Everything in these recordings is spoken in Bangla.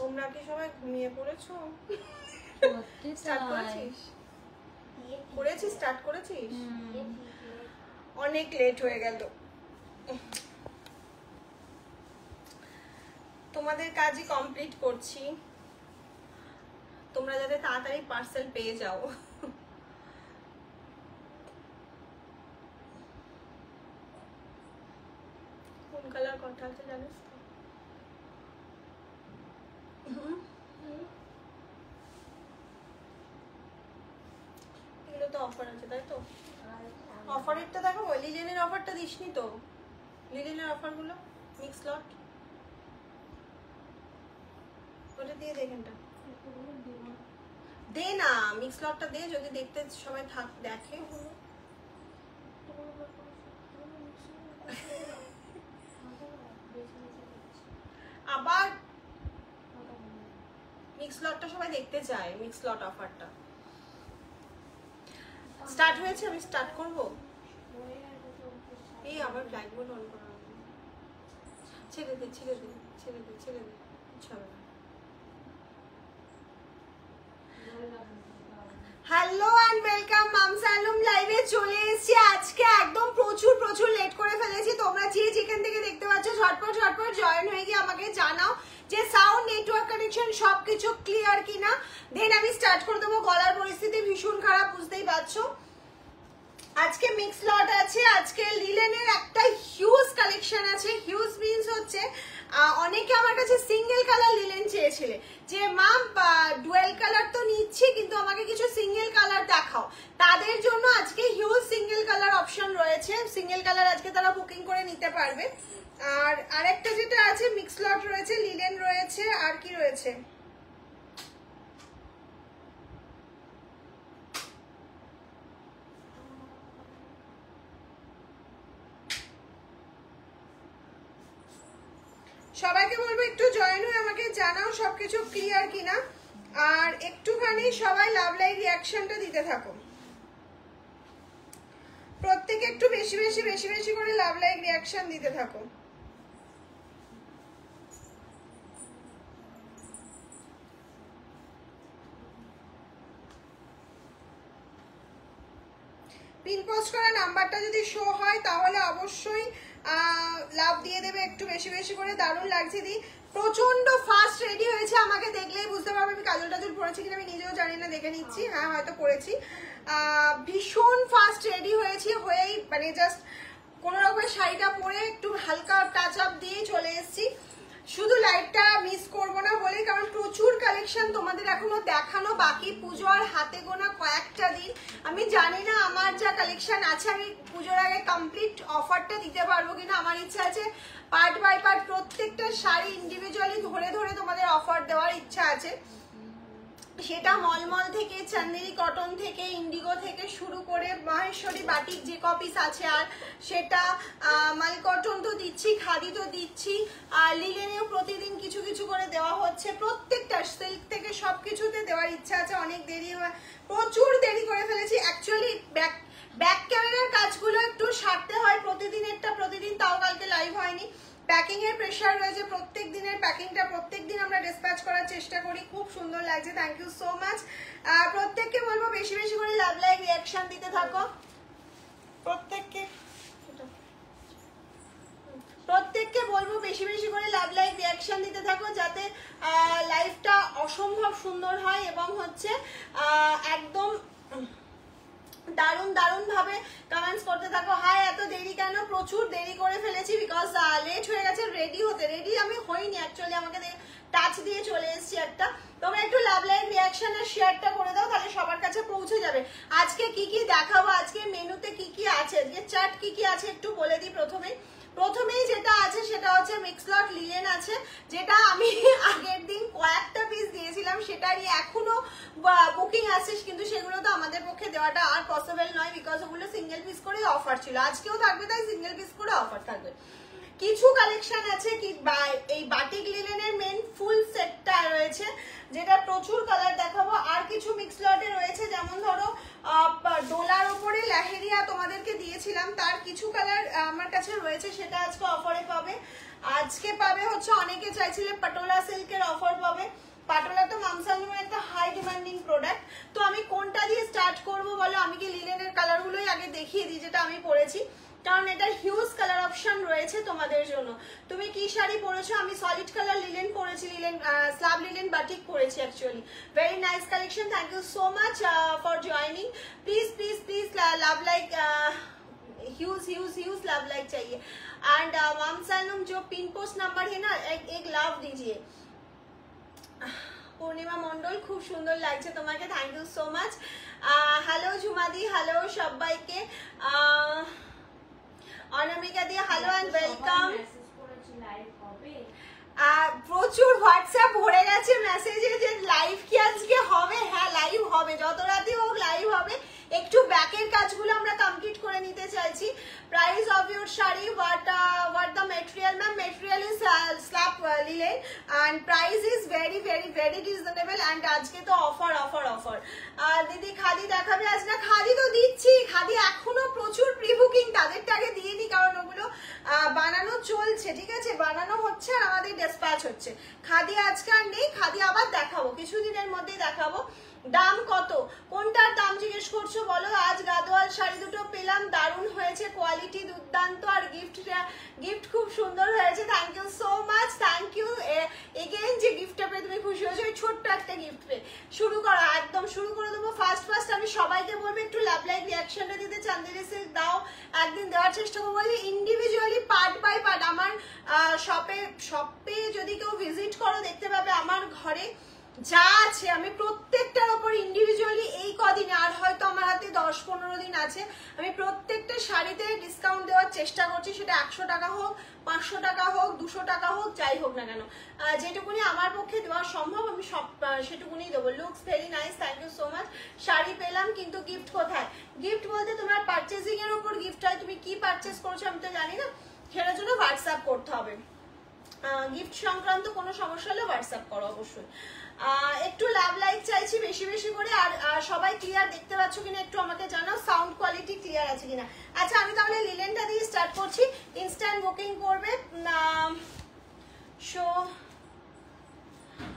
তোমরা কি সবাই ঘুমিয়ে পড়েছো? স্টার্ট করেছিস? অনেক লেট হয়ে গেল। তোমাদের কাজই কমপ্লিট করছি, তোমরা যাতে তাড়াতাড়ি পার্সেল পেয়ে যাও। কোন কালার কথা আছে জানিস তো? এগুলো তো অফার আছে তাই তো? অফারেরটা দেখো, লিলেনের অফারটা দিসনি তো? লিলেনের অফারগুলো মিক্স লট ওটা দিয়ে দেখেনটা দে না, মিক্স লটটা দে, যদি দেখতে সবাই দেখে। আবার মিক্স লটটা সবাই দেখতে চায়, মিক্স লট অফারটা স্টার্ট হয়েছে। আমি স্টার্ট করব। এই আবার ব্ল্যাক বোর্ড অন করা, ছেড়ে দে ছেড়ে দে ছেড়ে দে ছেড়ে দে, চলো। হ্যালো অ্যান্ড ওয়েলকাম, মামসালুম লাইভে চলে এসেছি। আজকে একদম প্রচুর লেট করে ফেলেছি। তোমরা যেখান থেকে দেখতে পাচ্ছ ঝটপট জয়েন হয়ে গিয়ে আমাকে জানাও যে সাউন্ড, নেটওয়ার্ক কানেকশন সবকিছু ক্লিয়ার কিনা। দেন আমি স্টার্ট করে দেবো। গলার পরিস্থিতি ভীষণ খারাপ, বুঝতেই পারছো। আজকে মিক্স লট আছে, আজকে লিলেনের একটা হিউজ কালেকশন আছে। হিউজ মিন্স হচ্ছে অনেকে আমার কাছে সিঙ্গেল কালার লিলেন চেয়েছিলে যে মাম ডুয়েল কালার তো নিচ্ছি কিন্তু আমাকে কিছু সিঙ্গেল কালার দেখাও। তাদের জন্য আজকে হিউজ সিঙ্গেল কালার অপশন রয়েছে। সিঙ্গেল কালার আজকে তারা বুকিং করে নিতে পারবে। আর আরেকটা যেটা আছে মিক্স লট রয়েছে, লিলেন রয়েছে, আর কি রয়েছে, সবাইকে বলবো একটু জয়েন হয়ে আমাকে জানাও সবকিছু ক্লিয়ার কিনা। আর একটুখানি সবাই লাভ লাইভ রিয়াকশনটা দিতে থাকো। প্রত্যেকে একটু বেশি করে লাভ লাইভ রিয়াকশন দিতে থাকো। পিন পোস্ট করা নাম্বারটা যদি শো হয় তাহলে অবশ্যই লাভ দিয়ে দেবে একটু বেশি করে। দারুণ লাগছে দি, প্রচন্ড ফাস্ট রেডি হয়েছে। আমাকে দেখলেই বুঝতে পারবে আমি কাজল টাজল পরেছি কিনা, আমি নিজেও জানি না, দেখে নিচ্ছি। হ্যাঁ হয়তো পরেছি। ভীষণ ফাস্ট রেডি হয়েছি, হয়েই মানে জাস্ট কোনো রকমের শাড়িটা পরে একটু হালকা টাচ আপ দিয়ে চলে এসেছি। শুধু লাইভটা মিস করবো না বলে, কারণ প্রচুর কালেকশন তোমাদের এখনো দেখানো বাকি। পুজো আর হাতে গোনা কয়েকটা দিন। আমি জানি না আমার যা কালেকশন আছে আমি পুজোর আগে কমপ্লিট অফারটা দিতে পারবো কিনা। আমার ইচ্ছা আছে পার্ট বাই পার্ট প্রত্যেকটা শাড়ি ইন্ডিভিজুয়ালি ধরে তোমাদের অফার দেওয়ার ইচ্ছা আছে। সেটা মলমল থেকে, চান্দেরি কটন থেকে, ইন্ডিগো থেকে শুরু করে মাহেশ্বরী বাটিক যে কপিস আছে, আর সেটা মাল কটন তো দিচ্ছি, খাদি তো দিচ্ছি, আর লিলেনেও প্রতিদিন কিছু করে দেওয়া হচ্ছে। প্রত্যেকটা সিল্ক থেকে সবকিছুতে দেওয়ার ইচ্ছা আছে। অনেক প্রচুর দেরি করে ফেলেছি অ্যাকচুয়ালি। ব্যাক ক্যামেরার কাজগুলো একটু সারতে হয় প্রতিদিনেরটা প্রতিদিন, তাও কালকে লাইভ হয়নি। প্যাকিং এর প্রেশার রয়েছে, প্রত্যেক দিনের প্যাকিংটা প্রত্যেক দিন আমরা ডিসপ্যাচ করার চেষ্টা করি। খুব সুন্দর লাগছে, থ্যাংক ইউ সো মাচ। প্রত্যেককে বলবো বেশি করে লাভ লাইভ রিয়াকশন দিতে থাকো। প্রত্যেককে বলবো বেশি করে লাভ লাইভ রিয়াকশন দিতে থাকো, যাতে লাইভটা অসম্ভব সুন্দর হয় এবং হচ্ছে একদম দারুণ ভাবে কমেন্টস করতে থাকো। হাই এত দেরি কেন? প্রচুর দেরি করে ফেলেছি বিকজ লেট হয়ে গেছে রেডি হতে। রেডি আমি হইনি অ্যাকচুয়ালি, আমাকে টাচ দিয়ে চলে এসেছি একটা। তোমরা একটু লাভ লাইভ রিয়াকশন আর শেয়ারটা করে দাও, তাহলে সবার কাছে পৌঁছে যাবে। আজকে কি দেখাবো, আজকে মেনুতে কি আছে, আজকে চাট কি আছে একটু বলে দিই। প্রথমেই যেটা আছে সেটা হচ্ছে মিক্স লট লিলেন আছে, যেটা আমি আগের দিন কয়েকটা পিস দিয়েছিলাম, সেটারই এখনো বুকিং আছে, কিন্তু সেগুলো তো আমাদের পক্ষে দেওয়াটা আর পসিবল নয় বিকজ ওগুলো সিঙ্গেল পিস করে অফার ছিল। আজকেও থাকবে, তাই সিঙ্গেল পিস করে অফার থাকবে। কিছু কালেকশন আছে কি এই বাটিক লিলেনের মেন ফুল সেটটা রয়েছে, যেটা প্রচুর কালার দেখাবো। আর কিছু মিক্স লটে রয়েছে, যেমন ধরো ডোলার ওপরে লেহেরিয়া তোমাদেরকে দিয়েছিলাম, তার কিছু কালার আমার কাছে রয়েছে, সেটা আজকে অফারে পাবে। আর আজকে পাবে হচ্ছে অনেকে চাইছিলে পাটোলা সিল্কের অফার পাবে। পাটোলা তো মামসালুমের একটা হাই ডিমান্ডিং প্রোডাক্ট। তো আমি কোনটা দিয়ে স্টার্ট করব বলো? আমি কি লিলেনের কালারগুলোই আগে দেখিয়ে দিই যেটা আমি পরেছি, কারণ এটার হিউজ কালার অপশন রয়েছে তোমাদের জন্য। তুমি কি শাড়ি পরেছো? আমি সলিড কালার লিলেন পরেছি, লিলেন স্ল্যাব লিলেন বাটিক পরেছি actually. Very nice collection, thank you so much for joining. Please please please love like huge huge huge love like चाहिए। एंड मामसालुम जो पिन पोस्ट नंबर है ना, एक लव दीजिए। পূর্ণিমা মন্ডল, খুব সুন্দর লাগছে তোমাকে, thank you so much. Hello ঝুমাদি, হ্যালো সবাইকে। Anamika di hello and welcome. প্রচুর হোয়াটসঅ্যাপ ভরে গেছে মেসেজে যে লাইভ কি আজকে হবে। হ্যাঁ লাইভ হবে, যত রাতে হোক লাইভ হবে। একটু ব্যাকের কাজগুলো আমরা কমপ্লিট করে নিতে চাইছি। Price of your sari, what the material? Ma'am material is slab linen and price is very very very reasonable and আজকে তো অফার অফার অফার। দিদি খাদি দেখাবে আজ? না খাদি তো দিচ্ছি, খাদি এখনো প্রচুর প্রি বুকিং, তাদেরটা আগে দিয়ে দিই কারণ ওগুলো বানানো চলছে, ঠিক আছে, বানানো হচ্ছে আর আমাদের ডিসপ্যাচ হচ্ছে। খাদি আজকে আর নেই, খাদি আবার দেখাবো, কিছুদিনের মধ্যেই দেখাবো। দাম কত, কোনটার দাম জিজ্ঞেস করছো বলো? আজ গাদোয়াল শাড়ি দুটো পেলাম, দারুণ হয়েছে, কোয়ালিটি দুর্দান্ত আর গিফট খুব সুন্দর হয়েছে, thank you so much, thank you again যে গিফটটা পেয়ে তুমি খুশি হয়েছো, ওই ছোট্ট একটা গিফট পেয়ে। শুরু করো, একদম শুরু করে দেবো। ফার্স্ট আমি সবাইকে বলবো একটু লাভ লাইক রিয়াকশনটা দিতে। চান্দেরি সিল্ক দাও, একদিন দেওয়ার চেষ্টা করবো। ইন্ডিভিজুয়ালি পার্ট বাই পার্ট আমার শপে যদি কেউ ভিজিট করো দেখতে পাবে আমার ঘরে যা আছে আমি প্রত্যেকটার ওপর ইন্ডিভিজুয়ালি এই কদিনে, আর হয়তো আমার হাতে 10-15 দিন আছে, আমি প্রত্যেকটা শাড়িতে ডিসকাউন্ট দেওয়ার চেষ্টা করছি। সেটা 100 টাকা হোক, 500 টাকা হোক, 200 টাকা হোক, যাই হোক না কেন, যেটুকুনি আমার পক্ষে দেওয়া সম্ভব আমি সব সেটুকুনি দেবো। Looks very nice, thank you so much. Sari পেলাম, কিন্তু গিফট কোথায়? গিফট বলতে তোমার পারচেসিং এর উপর গিফট হয়। তুমি কি পারচেস করছো আমি তো জানি না, সেটার জন্য হোয়াটসঅ্যাপ করতে হবে। গিফট সংক্রান্ত কোনো সমস্যা হলে হোয়াটসঅ্যাপ করো অবশ্যই। একটু লাভ লাইক চাইছি বেশি বেশি করে। আর সবাই ক্লিয়ার দেখতে পাচ্ছ কিনা একটু আমাকে জানাও, সাউন্ড কোয়ালিটি ক্লিয়ার আছে কিনা। আচ্ছা আমি তাহলে লিলেনটা দিয়ে স্টার্ট করছি। ইনস্ট্যান্ট বুকিং করবে। শো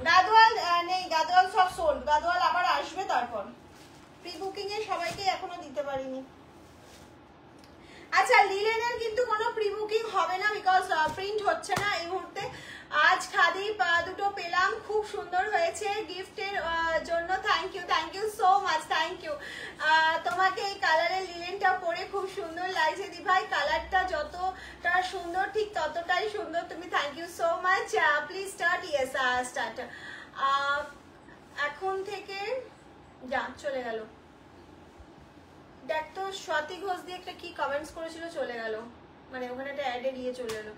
গাদোয়াল নেই, গাদোয়াল সব সোল্ড, গাদোয়াল আবার আসবে তারপর। প্রি বুকিং এ সবাইকে এখনো দিতে পারিনি। আচ্ছা লিলেনের কিন্তু কোনো প্রি বুকিং হবে না, বিকজ প্রিন্ট হচ্ছে না এই মুহূর্তে। আজ খাদি দুটো পেলাম, খুব সুন্দর হয়েছে, গিফটের জন্য thank you so much, thank you. তোমাকে এই কালারের লিলেনটা পরে খুব সুন্দর লাগছে দি ভাই, কালারটা যতটা সুন্দর ঠিক ততটাই সুন্দর তুমি, thank you so much. Please start. Yes start. এখন থেকে যা চলে গেল, দেখ তো স্বাতি ঘোষ দিয়ে একটা কি কমেন্টস করেছিল, চলে গেল, মানে ওখানে একটা অ্যাডে দিয়ে চলে গেল।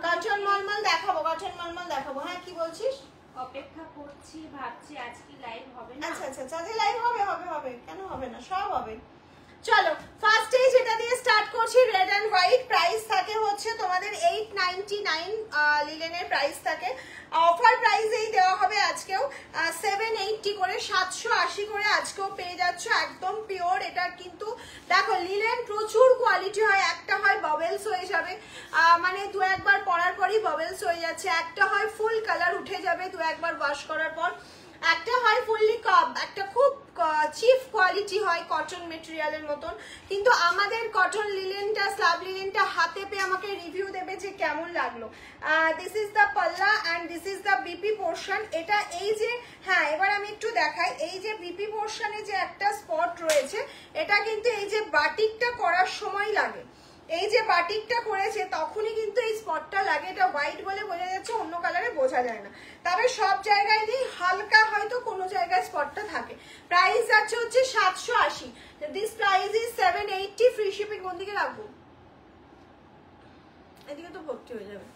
কাঞ্চন মলমল দেখাবো, কাঞ্চন মলমল দেখাবো। হ্যাঁ কি বলছিস? অপেক্ষা করছি, ভাবছি আজ কি লাইভ হবে না। আচ্ছা আচ্ছা আচ্ছা লাইভ হবে হবে হবে, কেন হবে না, সব হবে। চলো ফার্স্টে যেটা দিয়ে স্টার্ট করছি, রেড এন্ড হোয়াইট। প্রাইস থাকে হচ্ছে তোমাদের 899 লিলেনের প্রাইস থাকে। অফার প্রাইসেই দেওয়া হবে আজকেও, 780 করে, 780 করে আজকেও পেয়ে যাচ্ছ, একদম পিওর। এটা কিন্তু দেখো লিলেন প্রচুর কোয়ালিটি হয়, একটা হয় বাবেলস হয়ে যাবে, মানে 2-1 পরার পরই বাবেলস হয়ে যাচ্ছে, একটা হয় ফুল কালার উঠে যাবে 2-1 ওয়াশ করার পর, একটা হয় ফুললি কাপ, একটা খুব চিপ কোয়ালিটি হয় কটন মেটেরিয়ালের মতন। কিন্তু আমাদের কটন লিলেনটা, স্ল্যাব লিলেনটা হাতে পেয়ে আমাকে রিভিউ দেবে যে কেমন লাগলো। দিস ইজ দ্য পাল্লা and this is the BP portion. এটা এই যে, হ্যাঁ এবার আমি একটু দেখাই, এই যে বিপি পোর্শনে যে একটা স্পট রয়েছে, এটা কিন্তু এই যে বাটিকটা করার সময় লাগে, এই যে বাটিকটা করেছে তখনই কিন্তু এই স্পটটা লাগে। এটা হোয়াইট বলে বোঝা যাচ্ছে, অন্য কালারে বোঝা যায় না, তবে সব জায়গায় নেই, হালকা হয়তো কোনো জায়গায় স্পটটা থাকে। প্রাইস যাচ্ছে হচ্ছে 780। This price is 780, free shipping. কোন দিকে রাখবো? এদিকে তো ভর্তি হয়ে যাবে।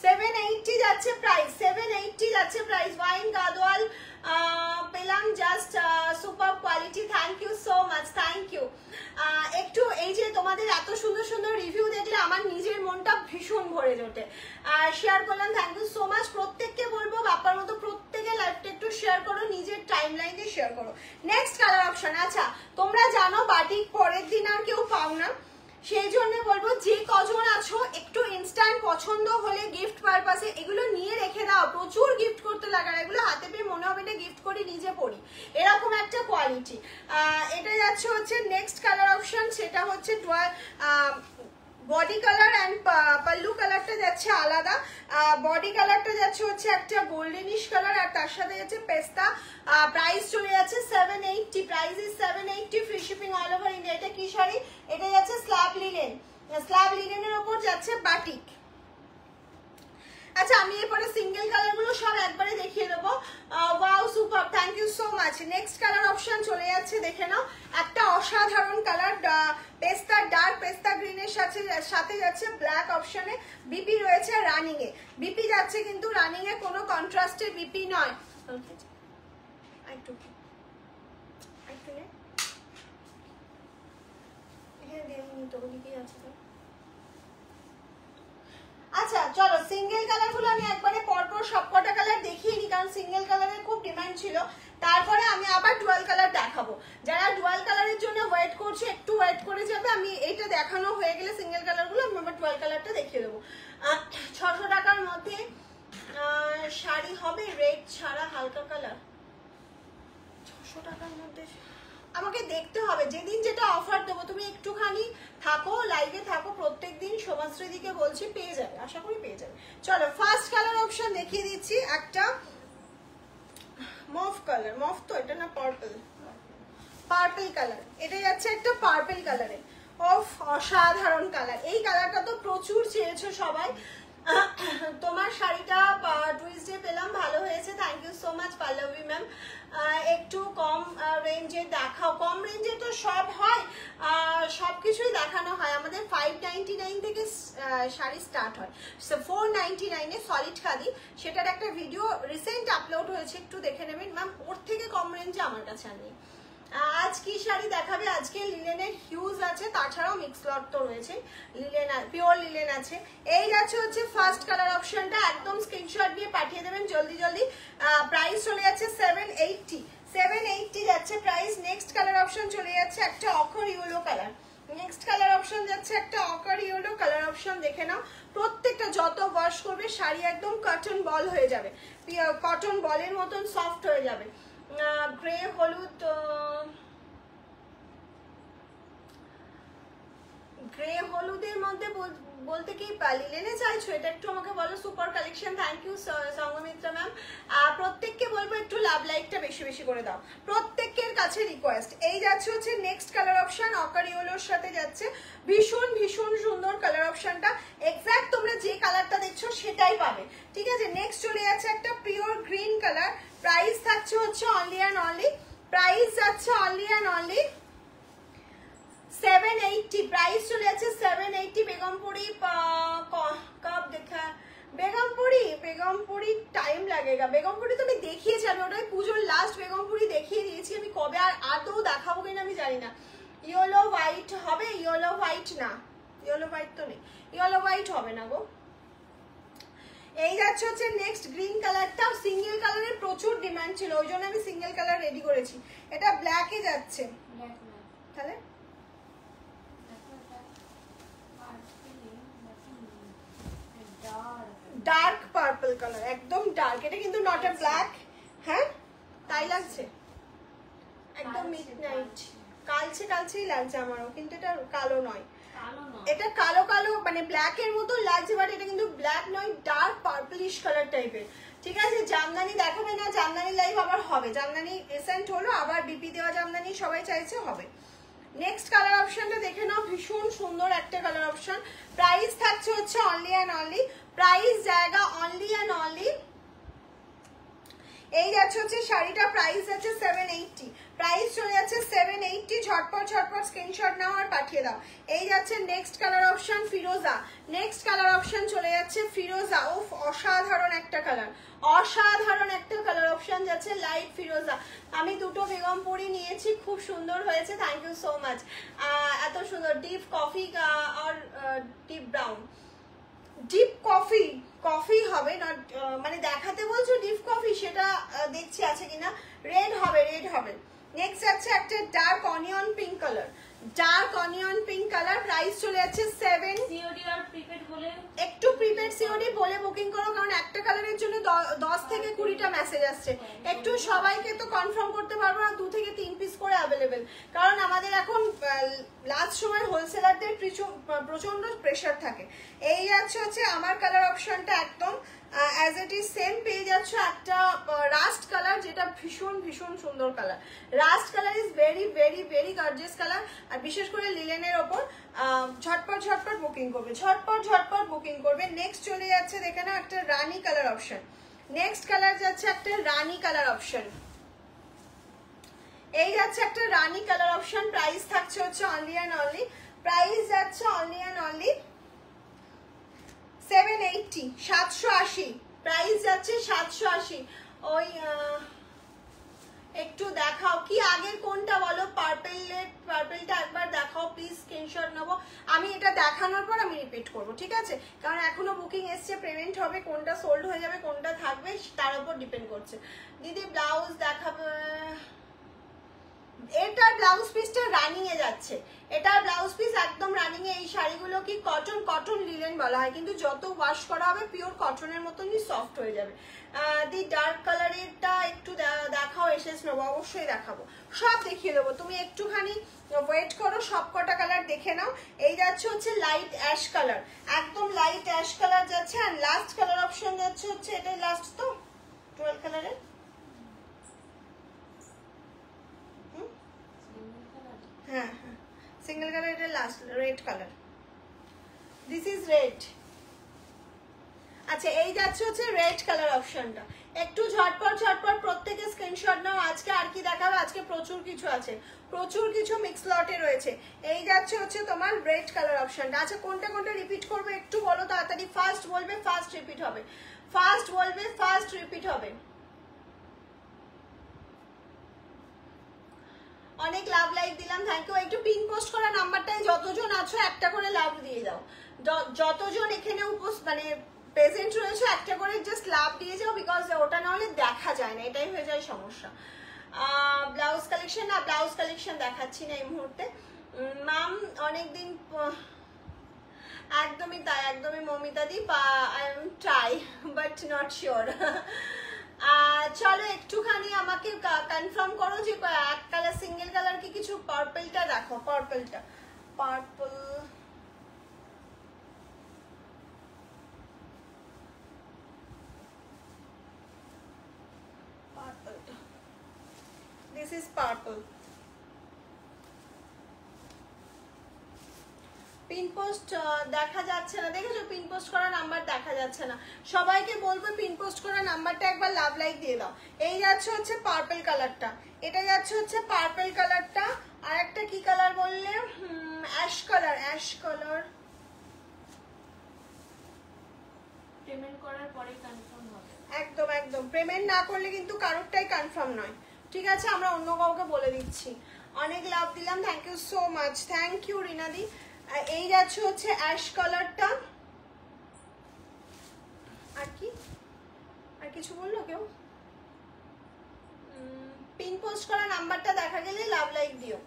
780 যাচ্ছে প্রাইস, 780 যাচ্ছে প্রাইস। ওয়াইন গাদোয়াল পেলাম, just super quality, thank you so much, thank you. একটু এই যে তোমাদের এত সুন্দর সুন্দর রিভিউ দেখলে আমার নিজের মনটা ভীষণ ভরে ওঠে। শেয়ার করলাম, থ্যাংক ইউ সো মাচ। প্রত্যেককে বলবো বাপ্পার মতো প্রত্যেকে লাইভটা একটু শেয়ার করো, নিজের টাইম লাইনে শেয়ার করো। Next colour option. আচ্ছা তোমরা জানো বাটিক পরের দিন আর কেউ পাও না, সেই জন্য বলবো যে কজন আছো একটু ইনস্ট্যান্ট পছন্দ হলে গিফট পারপাসে এগুলো নিয়ে রেখে দাও, প্রচুর গিফট করতে লাগার, এগুলো হাতে পেয়ে মনে হবে না গিফট করি নিজে পড়ি, এরকম একটা কোয়ালিটি। এটা যাচ্ছে হচ্ছে নেক্সট কালার অপশন, সেটা হচ্ছে বডি কালার অ্যান্ড পাল্লু কালারটা যাচ্ছে আলাদা। বডি কালারটা যাচ্ছে হচ্ছে একটা গোল্ডেনিশ কালার আর তার সাথে যাচ্ছে পেস্তা। প্রাইস চলে যাচ্ছে 780, price is 780, free shipping all over India. এটা কি শাড়ি? এটা যাচ্ছে স্ল্যাব লিনেন, স্ল্যাব লিনেনের ওপর যাচ্ছে বাটিক। আচ্ছা আমি এরপরে সিঙ্গেল কালার গুলো সব একবারে দেখিয়ে দেবো। Wow super, thank you so much. Next colour option চলে যাচ্ছে, দেখে নাও একটা অসাধারণ কালার, পেস্তা ডার্ক পেস্তা গ্রিনের সাথে যাচ্ছে ব্ল্যাক অপশনে। বিপি রয়েছে রানিং এ, বিপি যাচ্ছে কিন্তু রানিং এ কোনো কন্ট্রাস্টের বিপি নয়। আচ্ছা চলো সিঙ্গেল কালার গুলো আমি একবারে পরপর সবকটা কালার দেখিয়ে নি, কারণ সিঙ্গেল কালারের খুব ডিমান্ড ছিল। তারপরে আমি আবার ডুয়াল কালার দেখাবো। যারা ডুয়াল কালারের জন্য ওয়েট করছে একটু ওয়েট করে যাবে, আমি এইটা দেখানো হয়ে গেলে সিঙ্গেল কালার গুলো আমি আবার ডুয়াল কালারটা দেখিয়ে দেবো। 600 টাকার মধ্যে শাড়ি হবে রেড ছাড়া হালকা কালার। 600 টাকার মধ্যে আমাকে দেখতে হবে, যেদিন যেটা অফার দেবো তুমি একটুখানি থাকো, লাইভে থাকো প্রত্যেকদিন, সোমাশ্রীদিকে বলছি পেয়ে যাবে, আশা করি পেয়ে যাবে। চলো ফার্স্ট কালার অপশন দেখিয়ে দিচ্ছি, একটা মফ কালার, মফ তো এটা না পার্পল, পার্পল কালার। এটা যাচ্ছে একটা পার্পল কালারে, অফ অসাধারণ কালার। এই কালারটা তো প্রচুর চেয়েছো সবাই। তোমার শাড়িটা টুইসডে পেলাম, ভালো হয়েছে, thank you so much Pallabi ma'am. একটু কম রেঞ্জে দেখাও। কম রেঞ্জে তো সব হয়, সব কিছুই দেখানো হয়। আমাদের 599 থেকে শাড়ি স্টার্ট হয়, 499-এ সলিড খাদি, সেটার একটা ভিডিও রিসেন্ট আপলোড হয়েছে, একটু দেখে নেবেন ম্যাম। ওর থেকে কম রেঞ্জে আমার কাছে আর নেই। আজ কি শাড়ি দেখাবে? আজকে লিলেনের হিউজ আছে, তাছাড়াও মিক্স লট তো রয়েছে, লিলেন পিওর লিলেন আছে। এই যাচ্ছে হচ্ছে ফার্স্ট কালার অপশনটা, একদম স্ক্রিনশট দিয়ে পাঠিয়ে দেবেন জলদি জলদি। প্রাইস চলে যাচ্ছে 780 যাচ্ছে প্রাইস। নেক্সট কালার অপশন চলে যাচ্ছে একটা ochre yellow colour. Next colour option যাচ্ছে একটা অকর ইয়েলো কালার অপশন, দেখে নাও। প্রত্যেকটা যত ওয়াশ করবে শাড়ি একদম কটন বল হয়ে যাবে, কটন বলের মতন সফট হয়ে যাবে। গ্রে হলুদ, গ্রে হলুদের মধ্যে বলতে কি লিলেনে চাইছো? এটা একটু আমাকে বলো। Super collection, thank you Sanghamitra ma'am. প্রত্যেককে বলবো একটু লাভ লাইকটা বেশি বেশি করে দাও, প্রত্যেকের কাছে রিকোয়েস্ট। এই যাচ্ছে হচ্ছে নেক্সট কালার অপশন, অকার ইয়েলোর সাথে যাচ্ছে, ভীষণ ভীষণ সুন্দর কালার অপশনটা। এক্স্যাক্ট তোমরা যে কালারটা দেখছো সেটাই পাবে, ঠিক আছে। নেক্সট চলে যাচ্ছে একটা পিওর গ্রিন কালার। প্রাইস থাকছে হচ্ছে অনলি অ্যান্ড অনলি, প্রাইস যাচ্ছে অনলি অ্যান্ড অনলি 780, প্রাইস চলে যাচ্ছে 780। বেগমপুরি কব দেখা, বেগমপুরি টাইম লাগেগা। বেগমপুরি তো আমি দেখিয়েছি, আমি ওটাই পুজোর লাস্ট বেগমপুরি দেখিয়ে দিয়েছি। আমি কবে আর আদৌ দেখাবো কিনা আমি জানি না। ইয়েলো হোয়াইট হবে? ইয়েলো হোয়াইট না, ইয়েলো হোয়াইট তো নেই, ইয়েলো হোয়াইট হবে না গো। এই যাচ্ছে হচ্ছে নেক্সট গ্রিন কালারটা, সিঙ্গেল কালারের প্রচুর ডিমান্ড ছিল, ওই জন্য আমি সিঙ্গেল কালার রেডি করেছি। এটা ব্ল্যাকে যাচ্ছে, তাহলে ডার্ক পার্পল কালার, একদম ডার্ক। এটা কিন্তু নট এ ব্ল্যাক, হ্যাঁ তাই লাগছে, একদম মিডনাইট কালচেই লাগছে আমারও, কিন্তু এটা কালো নয়, এটা কালো কালো মানে ব্ল্যাক এর মতো লাগছে, বাট এটা কিন্তু ব্ল্যাক নয়, ডার্ক পার্পলিশ কালার টাইপের, ঠিক আছে। জামদানি দেখাবে না, জামদানি লাইভ আবার হবে, জামদানি রিসেন্ট হলো, আবার বিপি দেওয়া জামদানি সবাই চাইছে, হবে। নেক্সট কালার অপশনটা দেখে নাও, ভীষণ সুন্দর একটা কালার অপশন। প্রাইস থাকছে হচ্ছে অনলি অ্যান্ড অনলি, প্রাইস জায়গা অনলি অ্যান্ড অনলি। এই যাচ্ছে হচ্ছে শাড়িটা, প্রাইস আছে 780, প্রাইস চলে যাচ্ছে 780। ঝটপট ঝটপট স্ক্রিনশট নাও আর পাঠিয়ে দাও। এই যাচ্ছে নেক্সট কালার অপশন ফিরোজা, নেক্সট কালার অপশন চলে যাচ্ছে ফিরোজা। উফ অসাধারণ একটা কালার, অসাধারণ একটা কালার অপশন যাচ্ছে লাইট ফিরোজা। আমি দুটো বেগমপুরি নিয়েছি, খুব সুন্দর হয়েছে, থ্যাংক ইউ সো মাচ। এত সুন্দর ডিপ কফি আর deep brown, deep coffee, coffee হবে না মানে দেখাতে বলছো ডিপ কফি, সেটা দেখছি আছে কিনা। রেড হবে, রেড হবে। নেক্সট আছে একটা dark onion pink colour, dark onion pink colour, price চলে যাচ্ছে 7। সিওডি আর প্রিপেড বলে একটু প্রিপেড সিওডি বলে বুকিং করো, কারণ একটা কালারের জন্য 10 থেকে 20টা মেসেজ আসছে। একটু সবাইকে তো কনফার্ম করতে পারবো না, 2 থেকে 3 পিস করে অ্যাভেলেবেল, কারণ আমাদের এখন লাস্ট সময় হোলসেলারদের প্রচন্ড প্রেশার থাকে। এই হচ্ছে আমার কালার অপশনটা একদম অ্যাজ ইট ইজ সেম পেয়ে যাচ্ছে একটা রাস্ট কালার, যেটা ভীষণ ভীষণ সুন্দর colour. Rust colour is very very very gorgeous colour, আর বিশেষ করে লিলেনের ওপর ঝটপট ঝটপট বুকিং করবে, ঝটপট ঝটপট বুকিং করবে। নেক্সট চলে যাচ্ছে দেখে না একটা রানী কালার অপশন। নেক্সট কালার যাচ্ছে একটা রানী কালার অপশন, এই যাচ্ছে একটা রানী কালার অপশন। প্রাইস থাকছে হচ্ছে অনলি অ্যান্ড অনলি, প্রাইস যাচ্ছে অনলি অ্যান্ড অনলি 780, 780, প্রাইস যাচ্ছে 780। ওই একটু দেখাও কি আগের কোনটা বলো, পার্পেলটা একবার দেখাও প্লিজ, স্ক্রিনশট নেবো আমি। এটা দেখানোর পর আমি রিপিট করবো, ঠিক আছে? কারণ এখনো বুকিং এসছে, পেমেন্ট হবে, কোনটা সোল্ড হয়ে যাবে কোনটা থাকবে তার উপর ডিপেন্ড করছে। দিদি ব্লাউজ দেখাবে, এটার ব্লাউজ পিসটা রানিং এ যাচ্ছে, এটার ব্লাউজ পিস একদম রানিং এ। এই শাড়িগুলো কি কটন লিলেন বলা হয়, কিন্তু যত ওয়াশ করা হবে পিওর কটনের মতনই সফট হয়ে যাবে। দি ডার্ক কালারেরটা একটু দেখাও, এসেস নেবো, অবশ্যই দেখাবো, সব দেখিয়ে দেবো, তুমি একটুখানি ওয়েট করো, সব কটা কালার দেখে নাও। এই যাচ্ছে হচ্ছে লাইট অ্যাশ কালার, একদম লাইট অ্যাশ কালার যাচ্ছে। আর লাস্ট কালার অপশন যাচ্ছে হচ্ছে, এটাই লাস্ট তো 12 কালারের। হ্যাঁ হ্যাঁ, সিঙ্গেল কালার, এটা last red colour, this is red. আচ্ছা এই যাচ্ছে হচ্ছে রেড কালার অপশনটা, একটু ঝটপট ঝটপট প্রত্যেকে স্ক্রিনশট নাও। আজকে আর কি দেখাবো, আজকে প্রচুর কিছু আছে, প্রচুর কিছু মিক্স লটে রয়েছে। এই যাচ্ছে হচ্ছে তোমার রেড কালার অপশনটা। আচ্ছা কোনটা কোনটা রিপিট করবে একটু বলো তাড়াতাড়ি, ফার্স্ট বলবে ফার্স্ট রিপিট হবে, ফার্স্ট বলবে ফার্স্ট রিপিট হবে। অনেক লাভ লাইক দিলাম, থ্যাংক ইউ। একটু পিন পোস্ট করা নাম্বারটাই যতজন আছো একটা করে লাভ দিয়ে দাও, যতজন এখানে মানে প্রেজেন্ট রয়েছে একটা করে জাস্ট লাভ দিয়ে যাও, বিকজ ওটা না হলে দেখা যায় না, এটাই হয়ে যায় সমস্যা। ব্লাউজ কালেকশন না, ব্লাউজ কালেকশন দেখাচ্ছি না এই মুহূর্তে ম্যাম, অনেকদিন। একদমই তাই, একদমই Mamita di, I am try but not sure. চলো একটুখানি আমাকে কনফার্ম করো যে এক কালার সিঙ্গেল কালার কি কিছু, পার্পলটা দেখো, পার্পলটা, পার্পল পার্পলটা, this is purple. Pin post দেখা যাচ্ছে না, দেখেছো পিন পোস্ট করা নাম্বার দেখা যাচ্ছে না। সবাইকে বলবো পিন পোস্ট করা নাম্বারটা একবার লাভ লাইক দিয়ে দাও। এই যাচ্ছে হচ্ছে পার্পল কালারটা, এটা যাচ্ছে হচ্ছে পার্পল কালারটা। আর একটা কি কালার বললে, ash colour, ash colour. Payment করার পরে কনফার্ম হবে, একদম একদম, পেমেন্ট না করলে কিন্তু কারোরটাই কনফার্ম নয়, ঠিক আছে? আমরা অন্য কাউকে বলে দিচ্ছি। অনেক লাভ দিলাম, thank you so much, thank you রিনাদি। এই যাচ্ছে হচ্ছে অ্যাশ কালারটা। আর কি, আর কিছু বললো কেউ? পিন পোস্ট করা নাম্বারটা দেখা গেলে লাভ লাইক দিও।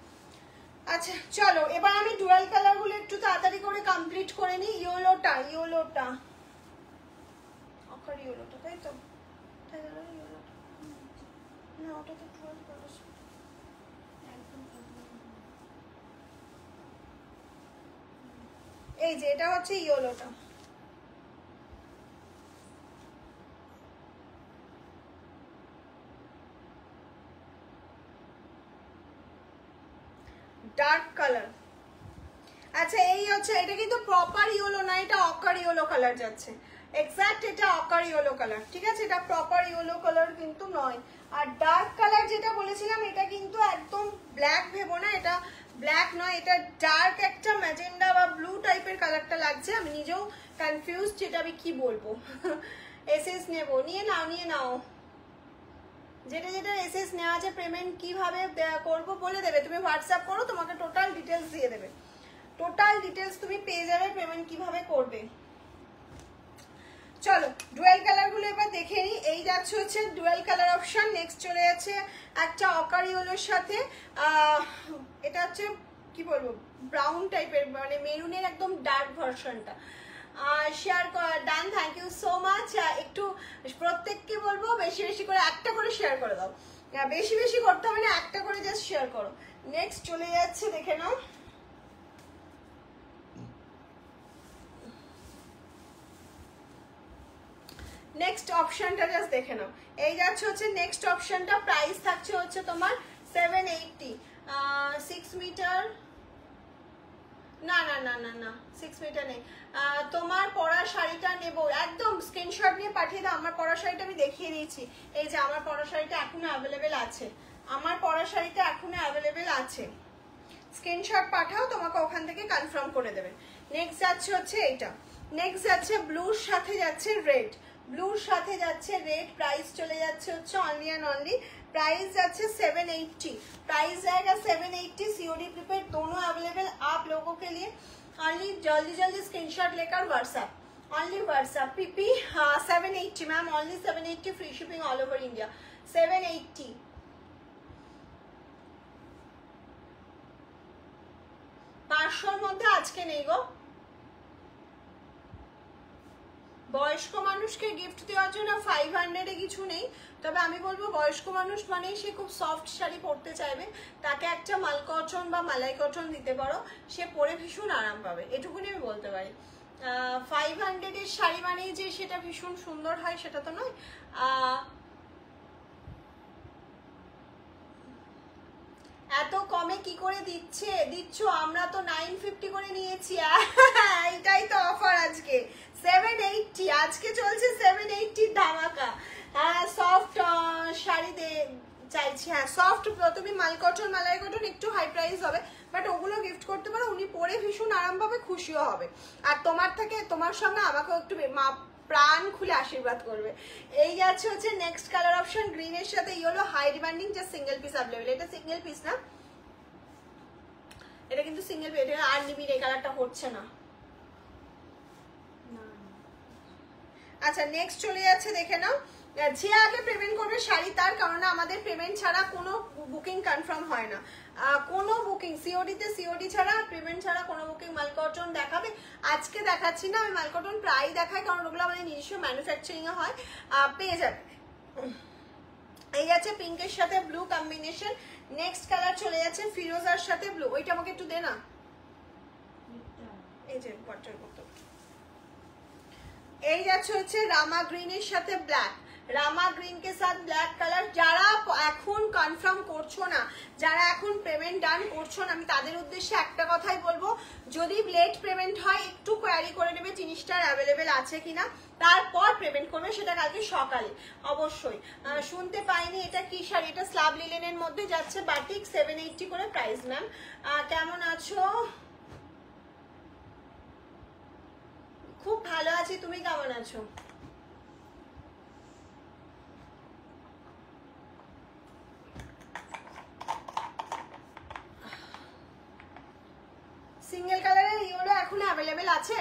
আচ্ছা চলো এবার আমি ডুয়াল কালার গুলো একটু তাড়াতাড়ি করে কমপ্লিট করে নিই। ইয়েলোটা, ইয়েলোটা, অকার ইয়েলোটা, তাই তো? না ওটা তো 12 কালার। এই যে এটা হচ্ছে ইয়েলোটা, ডার্ক কালার। আচ্ছা এই হচ্ছে, এটা কিন্তু প্রপার ইয়েলো না, এটা অকার ইয়েলো কালার যাচ্ছে, এক্স্যাক্ট এটা অকার ইয়েলো কালার, ঠিক আছে? এটা প্রপার ইয়েলো কালার কিন্তু নয়। আর ডার্ক কালার যেটা বলেছিলাম এটা কিন্তু একদম ব্ল্যাক ভেবো না, এটা ব্ল্যাক নয়, এটা ডার্ক একটা ম্যাজেন্ডা বা ব্লু টাইপের কালারটা লাগছে। আমি নিজেও কনফিউজ যেটা আমি কি বলবো। এসএস নেবো, নিয়ে নাও নিয়ে নাও, যেটা যেটা এসএস নেওয়া আছে। পেমেন্ট কিভাবে করব বলে দেবে, তুমি হোয়াটসঅ্যাপ করো, তোমাকে টোটাল ডিটেলস দিয়ে দেবে, টোটাল ডিটেলস তুমি পেয়ে যাবে পেমেন্ট কিভাবে করবে। চলো ডুয়েল কালার গুলো এবার দেখে নিই। এই যাচ্ছে হচ্ছে ডুয়েল কালার অপশন। নেক্সট চলে যাচ্ছে একটা অকার ইয়েলোর সাথে, এটা হচ্ছে কি বলবো ব্রাউন টাইপের, মানে মেরুনের একদম ডার্ক ভার্সনটা। Share done, thank you so much. একটু প্রত্যেককে বলবো বেশি বেশি করে একটা করে শেয়ার করে দাও, বেশি বেশি করতে হবে না, একটা করে জাস্ট শেয়ার করো। নেক্সট চলে যাচ্ছে, দেখে নাও। নেক্সট অপশনটা জাস্ট দেখে নাও। এই যাচ্ছে হচ্ছে নেক্সট অপশনটা, প্রাইস থাকছে হচ্ছে তোমার 780। 6 মিটার না না না না না 6 মিটার নেই। তোমার পরা শাড়িটা নেব, একদম স্ক্রিনশট নিয়ে পাঠিয়ে দাও। আমার পরা শাড়িটা আমি দেখিয়ে দিয়েছি, এই যে আমার পরা শাড়িটা এখনো অ্যাভেলেবেল আছে, আমার পরা শাড়িটা এখনো অ্যাভেলেবেল আছে। স্ক্রিনশট পাঠাও, তোমাকে ওখান থেকে কনফার্ম করে দেবে। নেক্সট যাচ্ছে হচ্ছে এইটা, নেক্সট যাচ্ছে ব্লুর সাথে যাচ্ছে রেড, ব্লুর সাথে যাচ্ছে রেড। প্রাইস চলে যাচ্ছে হচ্ছে অনলি অ্যান্ড অনলি, प्राइस जाच्छे 780, प्राइस जाएगा 780। सीओडी प्रीपेड दोनों अवेलेबल आप लोगों के लिए। ऑनली जल्दी जल्दी स्क्रीनशॉट लेकर WhatsApp, only WhatsApp. PP 780 ma'am, only 780, free shipping all over India. 780 500 মধ্যে আজকে নেই গো। বয়স্ক মানুষকে গিফট দেওয়ার জন্য 500-এ কিছু নেই, তবে আমি বলবো বয়স্ক মানুষ মানে সে খুব সফট শাড়ি পরতে চাইবে, তাকে একটা মাল কটন বা মালাই কটন দিতে পারো, সে পরে ভীষণ আরাম পাবে, এটুকুনি আমি বলতে পারি। 500-এর শাড়ি মানেই যে সেটা ভীষণ সুন্দর হয় সেটা তো নয়। এত কমে কি করে দিচ্ছ? আমরা তো 950 করে নিয়েছি। এটাই তো অফার আজকে, 780 আজকে চলছে, 780 ধামাকা। হ্যাঁ সফট শাড়ি চাইছি, হ্যাঁ সফট, তুমি মাল কটন মালাই কটন একটু হাই প্রাইস হবে, বাট ওগুলো গিফট করতে পারো, উনি পরে ভীষণ আরাম পাবে, খুশিও হবে, আর তোমার সঙ্গে আমাকেও একটু প্রাণ খুলে আশীর্বাদ করবে। এই যাচ্ছে হচ্ছে নেক্সট কালার অপশন, গ্রিনের সাথে yellow, high demanding, just single piece available. এটা সিঙ্গেল পিস না, এটা কিন্তু সিঙ্গেল পিস, এটা আর নিবি, এই কালারটা হচ্ছে না। আচ্ছা নেক্সট চলে যাচ্ছে, দেখে নাও। যে আগে পেমেন্ট করবে শাড়ি তার, কারণ আমাদের পেমেন্ট ছাড়া কোনো বুকিং কনফার্ম হয় না, কোনো বুকিং সিওডি ছাড়া, পেমেন্ট ছাড়া কোনো বুকিং। মাল কটন দেখাবে আজকে দেখাচ্ছি না, আমি মাল কটন প্রায় দেখাই, কারণ ওগুলো আমাদের নিজস্ব ম্যানুফ্যাকচারিং এ হয়, পেয়ে যাবে। এই যাচ্ছে পিঙ্কের সাথে ব্লু কম্বিনেশন। নেক্সট কালার চলে যাচ্ছে ফিরোজার সাথে ব্লু, ওইটা আমাকে একটু দে না, এই যে বটল মতো। এই যাচ্ছে হচ্ছে রামা গ্রিনের সাথে ব্ল্যাক, রামা গ্রিন কে সাথ ব্ল্যাক কালার। যারা এখন কনফার্ম করছো না, যারা এখন পেমেন্ট ডান করছো না, আমি তাদের উদ্দেশ্যে একটা কথাই বলবো, যদি লেট পেমেন্ট হয় একটু কোয়ারি করে নেবে জিনিসটার অ্যাভেলেবেল আছে কিনা, তারপর পেমেন্ট করবে, সেটা কালকে সকালে অবশ্যই। শুনতে পাইনি, এটা কি শাড়ি? এটা স্লাব লিলেনের মধ্যে যাচ্ছে, বাটিক, 780 করে প্রাইস। ম্যাম কেমন আছো? খুব ভালো আছি, তুমি কেমন আছো? সিঙ্গেল কালারের ইয়েলো এখন অ্যাভেলেবেল আছে,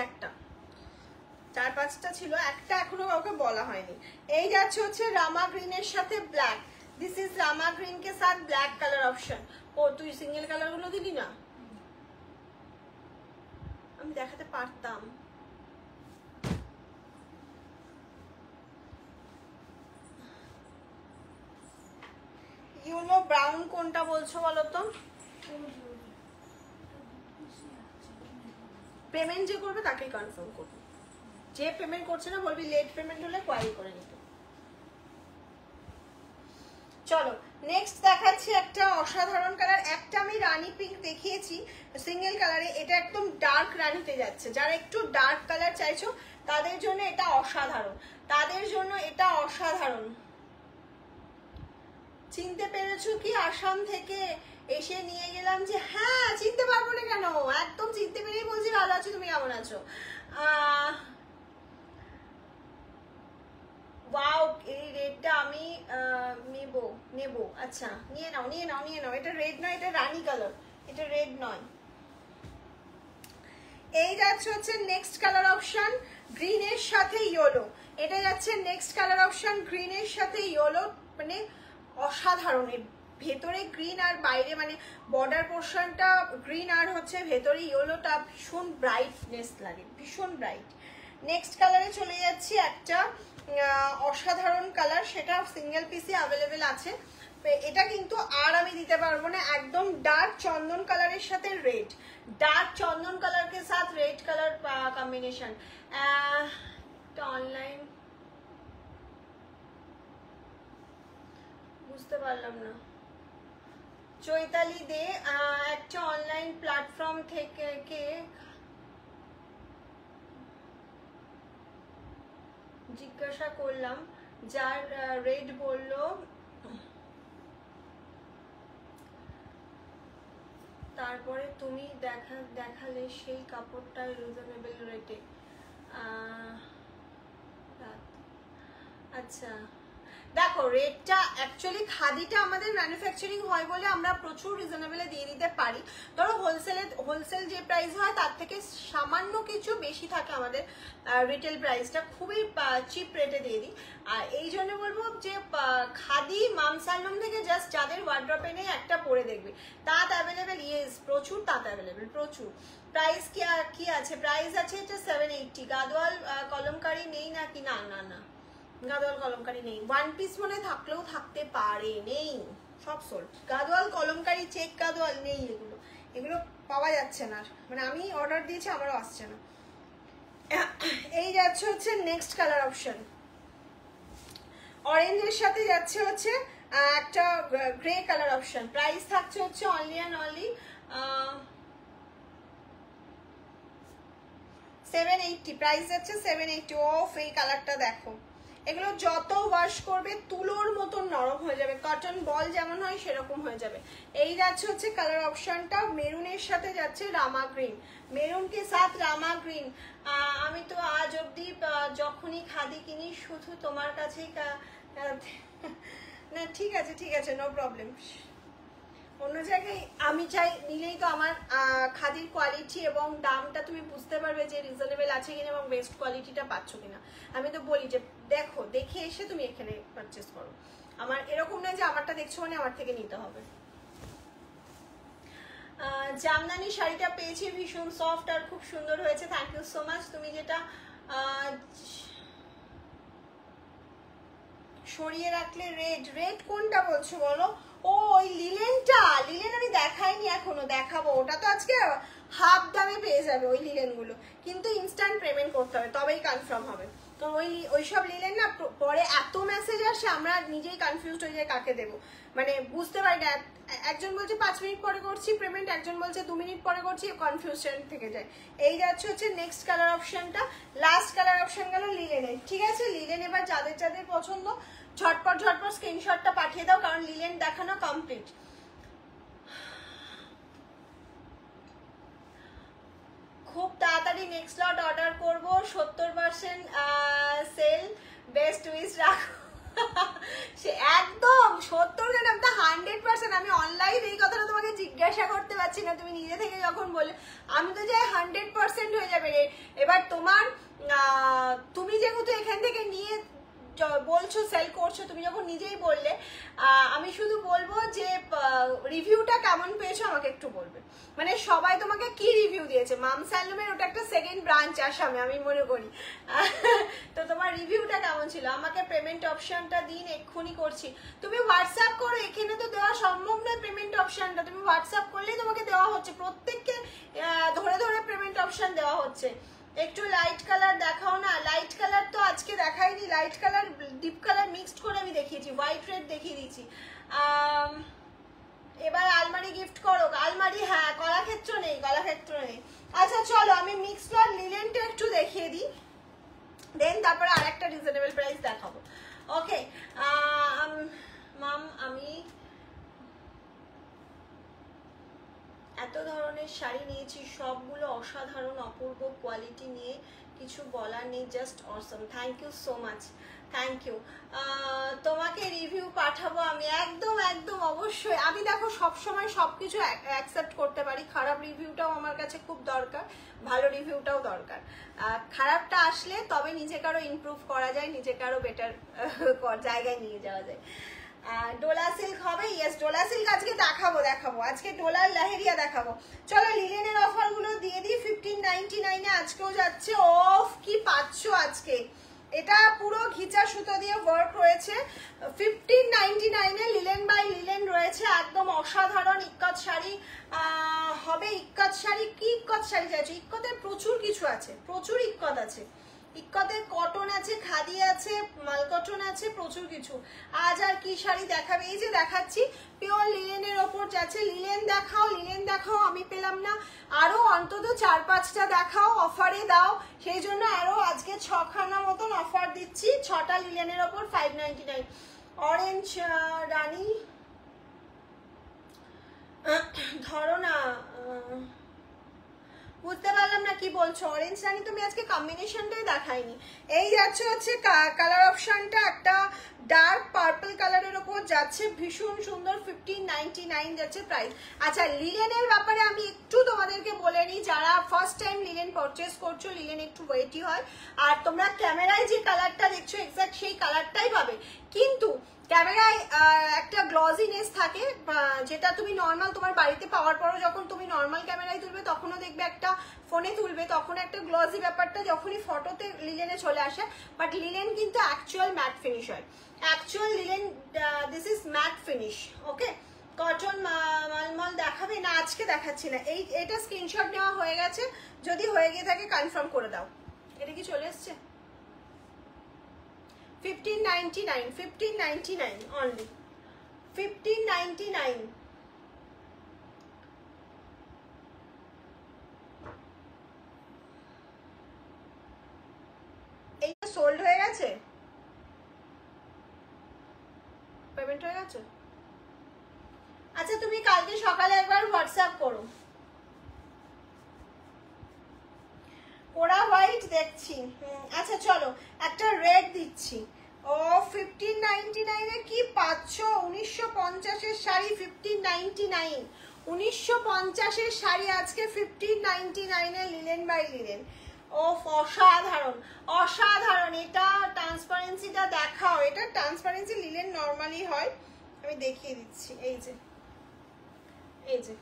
একটা, 4-5টা ছিল, একটা এখনো কাউকে বলা হয়নি। এই যাচ্ছে হচ্ছে রামা গ্রিনের সাথে black, this is rama green কে সাথ ব্ল্যাক কালার অপশন। ও তুই সিঙ্গেল কালার গুলো দিলি না, আমি দেখাতে পারতাম। ইয়েলো ব্রাউন কোনটা বলছো বলো তো? পেমেন্ট যে করবে তাকেই কনফার্ম করবে, যে পেমেন্ট করছে না বলবি লেট পেমেন্ট হলে কোয়ারি করে নিতে। চলো নেক্সট দেখাচ্ছি একটা অসাধারণ কালার, একটা আমি রানী পিঙ্ক দেখিয়েছি সিঙ্গেল কালারে, এটা একদম ডার্ক রানীতে যাচ্ছে। যারা একটু ডার্ক কালার চাইছো তাদের জন্য এটা অসাধারণ, তাদের জন্য এটা অসাধারণ। চিনতে পেরেছো কি? আসাম থেকে এসে নিয়ে গেলাম যে, হ্যাঁ চিনতে পারবো না কেন, একদম চিনতে পেরেই বলছি ভালো আছো, তুমি কেমন আছো? ওয়াও এই রেডটা আমি নেব। আচ্ছা নিয়ে নাও। এটা রেড নয়, এটা রানী কালার, এটা রেড নয়। এই যাচ্ছে হচ্ছে নেক্সট কালার অপশন, গ্রিনের সাথে ইয়েলো। এটা যাচ্ছে নেক্সট কালার অপশন, গ্রিনের সাথে ইয়েলো, মানে অসাধারণ। ভেতরে গ্রিন আর বাইরে মানে বর্ডার পোর্শনটা গ্রিন আর হচ্ছে ভেতরে ইয়েলোটা ভীষণ ব্রাইটনেস লাগে, ভীষণ ব্রাইট। নেক্সট কালারে চলে যাচ্ছি, একটা অসাধারণ কালার, সেটা সিঙ্গেল পিসে অ্যাভেলেবেল আছে। এটা কিন্তু আর আমি দিতে পারবো না, একদম ডার্ক চন্দন কালারের সাথে রেড, ডার্ক চন্দন কালার के साथ रेड कलर कॉम्बिनेशन। এটা অনলাইন বুঝতে পারলাম না। চৈতালি দে একটা অনলাইন প্ল্যাটফর্ম থেকে জিজ্ঞাসা করলাম, যার রেড বললো, তারপরে তুমি দেখালে সেই কাপড়টা রিজনেবল রেটে। আচ্ছা দেখো, রেটটা অ্যাকচুয়ালি খাদিটা আমাদের ম্যানুফ্যাকচারিং হয় বলে আমরা প্রচুর রিজনেবলে দিয়ে দিতে পারি। ধরো হোলসেল যে প্রাইস হয় তার থেকে সামান্য কিছু বেশি থাকে আমাদের রিটেল প্রাইসটা, খুবই চিপ রেটে দিয়ে দিই। আর এই জন্য বলবো যে খাদি মামসালম থেকে জাস্ট যাদের ওয়ার্ড্রপে নেই একটা পরে দেখবে, তাঁত অ্যাভেলেবেল, ইয়েস প্রচুর তাঁত অ্যাভেলেবেল, প্রচুর। প্রাইস কি আছে? প্রাইস আছে এটা 780। গাদোয়াল কলমকারি নেই নাকি? না না না, গাদোয়াল কলমকারি নেই। ওয়ান পিস মনে থাকলেও থাকতে পারে, নেই, সব সোল্ড। গাদোয়াল কলমকারি চেক গাদোয়াল নেই, এগুলো পাওয়া যাচ্ছে না, মানে আমি অর্ডার দিয়েছি আমারও আসছে না। এই যাচ্ছে হচ্ছে নেক্সট কালার অপশন, অরেঞ্জের সাথে যাচ্ছে হচ্ছে একটা গ্রে কালার অপশন। প্রাইস থাকছে হচ্ছে অনলি অ্যান্ড অনলি 780। প্রাইস যাচ্ছে 780। অফ এই কালারটা দেখো, এগুলো যত ওয়াশ করবে তুলোর মতন নরম হয়ে যাবে, কটন বল যেমন হয় সেরকম হয়ে যাবে। এই যাচ্ছে হচ্ছে কালার অপশনটা, মেরুনের সাথে যাচ্ছে রামা গ্রিন, মেরুন কে সাথ রামা গ্রিন। আমি তো আজ অব্দি যখনই খাদি কিনি শুধু তোমার কাছেই না, ঠিক আছে ঠিক আছে, নো প্রবলেম। অন্য জায়গায় আমি চাই নিলেই তো আমার খাদির কোয়ালিটি এবং দামটা তুমি বুঝতে পারবে যে রিজনেবল আছে কিনা এবং বেস্ট কোয়ালিটিটা পাচ্ছ কিনা। আমি তো বলি যে দেখো, দেখে এসে তুমি এখানে পারচেস করো। আমার এরকম নয় যে আমারটা দেখছো মানে আমার থেকে নিতে হবে। জামদানি শাড়িটা পেয়েছি, ভীষণ সফট আর খুব সুন্দর হয়েছে, থ্যাংক ইউ সো মাচ। তুমি যেটা সরিয়ে রাখলে রেড, রেড কোনটা বলছো বলো? ও ওই লিলেনটা, লিলেন আমি দেখাইনি এখনো, দেখাবো। ওটা তো আজকে হাফ দামে পেয়ে যাবে ওই লিলেন গুলো, কিন্তু ইনস্ট্যান্ট পেমেন্ট করতে হবে তবেই কনফার্ম হবে। তো ওইসব লিলেন না পরে এত মেসেজ আসে আমরা নিজেই কনফিউজড হয়ে যাই কাকে দেবো, মানে বুঝতে পারি না। একজন বলছে 5 মিনিট পরে করছি পেমেন্ট, একজন বলছে 2 মিনিট পরে করছি, কনফিউশন থেকে যায়। এই যাচ্ছে হচ্ছে নেক্সট কালার অপশনটা, লাস্ট কালার অপশন গেল লিলেনের। ঠিক আছে, লিলেন এবার যাদের যাদের পছন্দ ঝটপট ঝটপট স্ক্রিনশটটা পাঠিয়ে দাও, কারণ লিলেন দেখানো কমপ্লিট। খুব তাড়াতাড়ি নেক্সট লট অর্ডার করব, 70% সেল, বেস্ট উইশ রাখো। সে একদম 70 না, 100%। আমি অনলাইন এই কথাটা তোমাকে জিজ্ঞাসা করতে পারছি না, তুমি নিজে থেকে যখন বলে আমি তো চাই 100% হয়ে যাবে রে। এবার তোমার তুমি যেহেতু এখান থেকে নিয়ে বলছো সেল করছো, তুমি যখন নিজেই বললে, আমি শুধু বলবো যে রিভিউটা কেমন পেয়েছো আমাকে একটু বলবে। মানে সবাই তোমাকে কি রিভিউ দিয়েছে? মামসালমের ওটা একটা সেকেন্ড ব্রাঞ্চ আসামে আমি মনে করি, তো তোমার রিভিউটা কেমন ছিল? আমাকে পেমেন্ট অপশনটা দিন, এক্ষুনি করছি। তুমি হোয়াটসঅ্যাপ করো, এখানে তো দেওয়া সম্ভব নয় পেমেন্ট অপশনটা, তুমি হোয়াটসঅ্যাপ করলেই তোমাকে দেওয়া হচ্ছে, প্রত্যেককে ধরে ধরে পেমেন্ট অপশন দেওয়া হচ্ছে। একটু লাইট কালার দেখাও না। লাইট কালার তো আজকে দেখাইনি, light colour deep colour mixed করে আমি দেখিয়েছি, হোয়াইট রেড দেখিয়ে দিচ্ছি। এবার আলমারি গিফট করো, আলমারি হ্যাঁ, কলাক্ষেত্র নেই, কলাক্ষেত্র নেই। আচ্ছা চলো আমি মিক্সড আর লিলেনটা একটু দেখিয়ে দিই, দেন তারপরে আর একটা রিজনেবল প্রাইস দেখাবো। ওকে মাম, আমি এত ধরনের শাড়ি নিয়েছি, সবগুলো অসাধারণ অপূর্ব কোয়ালিটি, নিয়ে কিছু বলার নেই, just awesome. Thank you so much, thank you. তোমাকে রিভিউ পাঠাবো আমি, একদম একদম অবশ্যই। আমি দেখো সবসময় সব কিছু অ্যাকসেপ্ট করতে পারি, খারাপ রিভিউটাও আমার কাছে খুব দরকার, ভালো রিভিউটাও দরকার। খারাপটা আসলে তবে নিজেকে আরো ইমপ্রুভ করা যায়, নিজেকে আরো বেটার জায়গায় নিয়ে যাওয়া যায়। ডোলা সিল্ক হবে, ইয়েস ডোলা সিল্ক আজকে দেখাবো আজকে ডোলার লাহেরিয়া দেখাবো। চলো লিলেনের অফারগুলো দিয়ে দিই। 1599 এ আজকেও যাচ্ছে। অফ কি পাচ্ছ আজকে, এটা পুরো ঘিচা সুতো দিয়ে ওয়ার্ক রয়েছে। 1599 এ লিলেন বাই লিলেন রয়েছে, একদম অসাধারণ ইক্কত শাড়ি হবে। ইক্কত শাড়ি কি ইক্কত শাড়ি চাইছো? ইক্কতের প্রচুর কিছু আছে, প্রচুর ইক্কত আছে। ইক্কতের কটন আছে, খাদি আছে, মাল কটন আছে, প্রচুর কিছু। আজ আর কি শাড়ি দেখাবে? এই যে দেখাচ্ছি পিওর লিলেনের ওপর যাচ্ছে। লিলেন দেখাও, আমি পেলাম না, আরো অন্তত 4-5টা দেখাও, অফারে দাও। সেই জন্য আরো আজকে 6খানা মতন অফার দিচ্ছি, 6টা লিলেনের ওপর 599। অরেঞ্জ রানী ধরো না, বুঝতে পারলাম না কি বলছো। অরেঞ্জ রানী তুমি আজকে কম্বিনেশনটাই দেখাইনি। এই যাচ্ছে হচ্ছে কালার অপশনটা একটা ডার্ক পার্পল কালারের ওপর যাচ্ছে, ভীষণ সুন্দর। 1599 যাচ্ছে প্রাইস। আচ্ছা লিলেনের ব্যাপারে আমি একটু তোমাদেরকে বলে নিই, যারা ফার্স্ট টাইম লিলেন পারচেস করছো, লিলেন একটু ওয়েটি হয়। আর তোমরা ক্যামেরায় যে কালারটা দেখছো এক্স্যাক্ট সেই কালারটাই পাবে, কিন্তু ক্যামেরায় একটা গ্লজিনেস থাকে, যেটা তুমি নর্মাল তোমার বাড়িতে পাওয়ার পরও যখন তুমি নর্মাল ক্যামেরায় তুলবে তখনও দেখবে একটা, ফোনে তুলবে তখন একটা গ্লজি ব্যাপারটা যখনই ফটোতে লিলেনে চলে আসে। বাট লিলেন কিন্তু অ্যাকচুয়াল ম্যাট ফিনিশ হয়, actual linen this is matte finish. Okay, cotton মালমাল দেখাবে না, আজকে দেখাচ্ছি না। এটা স্ক্রিনশট নেওয়া হয়ে গেছে, যদি হয়ে গিয়ে থাকে কনফার্ম করে দাও। এটা কি চলে এসছে? 1599 only, 1599। এইটা সোল্ড হয়ে গেছে, পেমেন্ট হয়ে গেছে। আচ্ছা তুমি কালকে সকালে একবার হোয়াটসঅ্যাপ করো। ওরা হোয়াইট দেখছি। আচ্ছা চলো একটা রেড দিচ্ছি। ও 1599 এ কি পাচ্ছ? 1950 এর শাড়ি 1599, 1950 এর শাড়ি আজকে 1599 এ লিলেন বাই লিলেন। ও অসাধারণ অসাধারণ। এটা ট্রান্সপারেন্সিটা দেখাও, এটা ট্রান্সপারেন্সি লিলেন নর্মালি হয়, আমি দেখিয়ে দিচ্ছি। এই যে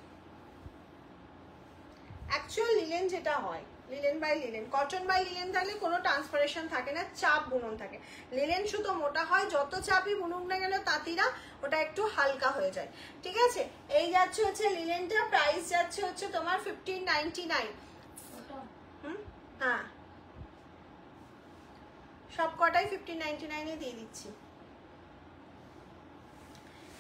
অ্যাকচুয়াল লিলেন যেটা হয়, linen by linen. Cotton by linen থাকলে কোনো ট্রান্সপারেশন থাকে না, চাপ বুনন থাকে। লিলেন শুধু মোটা হয়, যত চাপই বুনুক না গেলে তাঁতিরা ওটা একটু হালকা হয়ে যায়। ঠিক আছে, এই যাচ্ছে হচ্ছে লিলেনটা, প্রাইস যাচ্ছে হচ্ছে তোমার 1599। হ্যাঁ সব কটাই 1599 এ দিয়ে দিচ্ছি।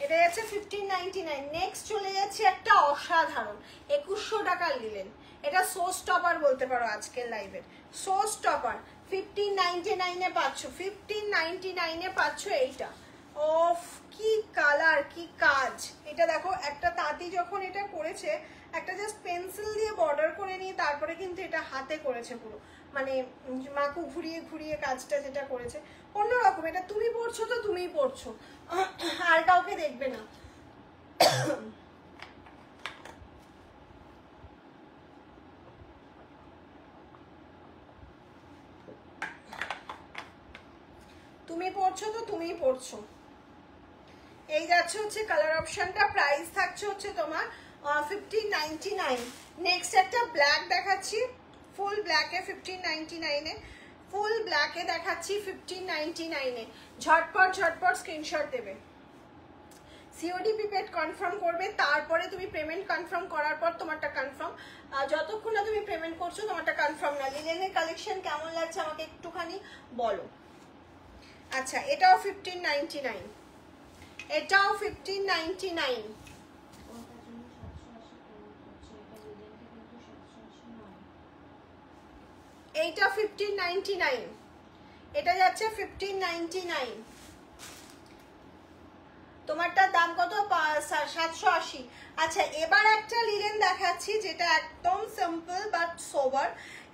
এটা যাচ্ছে 1599। নেক্সট চলে যাচ্ছে একটা অসাধারণ 2100 টাকার লিলেন। এটা সোস টপার বলতে পারো আজকের লাইভের, সোস টপার 1599 এ পাচ্ছ, 1599 এ পাচ্ছ এইটা। অফ কি কালার, কি কাজ। এটা দেখো একটা তাঁতি যখন এটা করেছে, একটা জাস্ট পেন্সিল দিয়ে বর্ডার করে নিয়ে তারপরে কিন্তু এটা হাতে করেছে পুরো, মানে মাকু ঘুরিয়ে ঘুরিয়ে কাজটা যেটা করেছে অন্যরকম। এটা তুমি পড়ছো তো তুমিই পড়ছো, আর কাউকে দেখবে না। তুমি পড়ছো তো তুমিই পড়ছো। এই যাচ্ছে হচ্ছে কালার অপশনটা, প্রাইস থাকছে হচ্ছে তোমার 1599। নেক্সট একটা ব্ল্যাক দেখাচ্ছি, ফুল ব্ল্যাকে 1599 এ, ফুল ব্ল্যাকে দেখাচ্ছি 1599 এ। ঝটপট ঝটপট স্ক্রিনশট দেবে, সিওডি প্রিপেড কনফার্ম করবে, তারপরে তুমি পেমেন্ট কনফার্ম করার পর তোমারটা কনফার্ম। যতক্ষণ না তুমি পেমেন্ট করছো তোমারটা কনফার্ম না। লিলেনের কালেকশন কেমন লাগছে আমাকে একটুখানি বলো। আচ্ছা এটাও 1599, এটাও 1599। এইটা 1599, এটা যাচ্ছে 1599। তোমারটার দাম কত? 780। আচ্ছা এবার একটা লিলেন দেখাচ্ছি যেটা একদম সিম্পল বাট সোবার।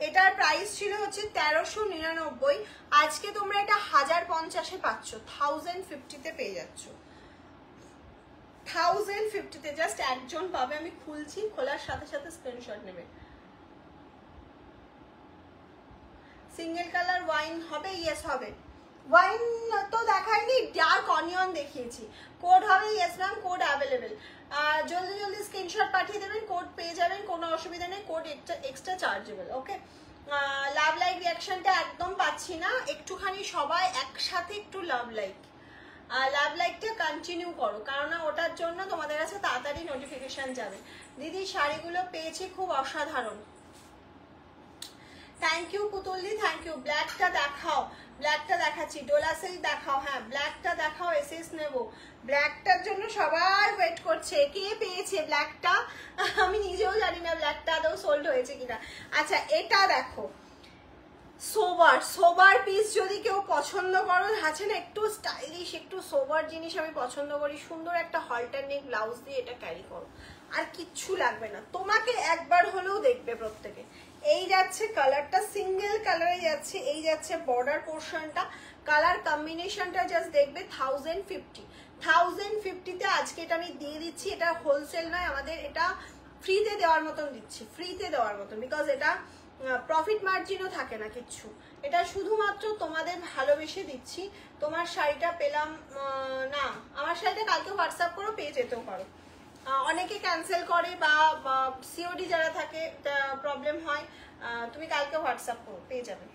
এটার প্রাইস ছিল হচ্ছে 1399, আজকে তোমরা এটা 1050-এ পাচ্ছ, 1050-তে পেয়ে যাচ্ছ, 1050-তে। জাস্ট একজন পাবে, আমি খুলছি, খোলার সাথে সাথে স্ক্রিনশট নেবে। সিঙ্গেল কালার ওয়াইন হবে, ইয়েস হবে। ওয়াইন তো দেখাইনি, ডার্ক অনিয়ন দেখিয়েছি। কোড হবে ইয়েস ম্যাম, কোড অ্যাভেলেবেল। জলদি জলদি স্ক্রিনশট পাঠিয়ে দেবেন, কোড পেয়ে যাবেন, কোনো অসুবিধা নেই, কোড এক্সট্রা চার্জেবল। ওকে, লাভ লাইক রিয়াকশনটা একদম পাচ্ছি না, একটুখানি সবাই একসাথে একটু লাভ লাইকটা কন্টিনিউ করো, কারণ ওটার জন্য তোমাদের কাছে তাড়াতাড়ি নোটিফিকেশন যাবে। দিদি শাড়িগুলো পেয়েছি খুব অসাধারণ, থ্যাংক ইউ পুতুলদি, থ্যাংক ইউ। ব্ল্যাকটা দেখাও, ব্ল্যাকটা দেখাচ্ছি, ডোলা সিল্ক দেখাও, হ্যাঁ ব্ল্যাকটা দেখাও, এসএস নেবো। ব্ল্যাকটার জন্য সবাই ওয়েট করছে, কে পেয়েছে ব্ল্যাকটা? আমি নিজেও জানি না ব্ল্যাকটা আদৌ সোল্ড হয়েছে কিনা। আচ্ছা এটা দেখো, সোবার পিস যদি কেউ পছন্দ করো, আছে না একটু স্টাইলিশ একটু সোবার জিনিস আমি পছন্দ করি, সুন্দর একটা হলটার নেক ব্লাউজ দিয়ে এটা ক্যারি করো, আর কিচ্ছু লাগবে না তোমাকে, একবার হলেও দেখবে প্রত্যেকে। এই যাচ্ছে কালারটা, সিঙ্গেল কালারে যাচ্ছে, এই যাচ্ছে বর্ডার পোর্শনটা, কালার কম্বিনেশনটা জাস্ট দেখবে। 1050-তে আজকে এটা আমি দিয়ে দিচ্ছি। এটা হোলসেল নয়, আমাদের এটা ফ্রিতে দেওয়ার মতন দিচ্ছি, ফ্রিতে দেওয়ার মতন, বিকজ এটা প্রফিট মার্জিনও থাকে না কিচ্ছু, এটা শুধুমাত্র তোমাদের ভালোবেসে দিচ্ছি। তোমার শাড়িটা পেলাম না, আমার শাড়িটা কালকে হোয়াটসঅ্যাপ করো, পেয়ে যেতেও পারো। অনেকে ক্যান্সেল করে বা সিওডি যারা থাকে প্রবলেম হয়, তুমি কালকে হোয়াটসঅ্যাপ করো, পেয়ে যাবে।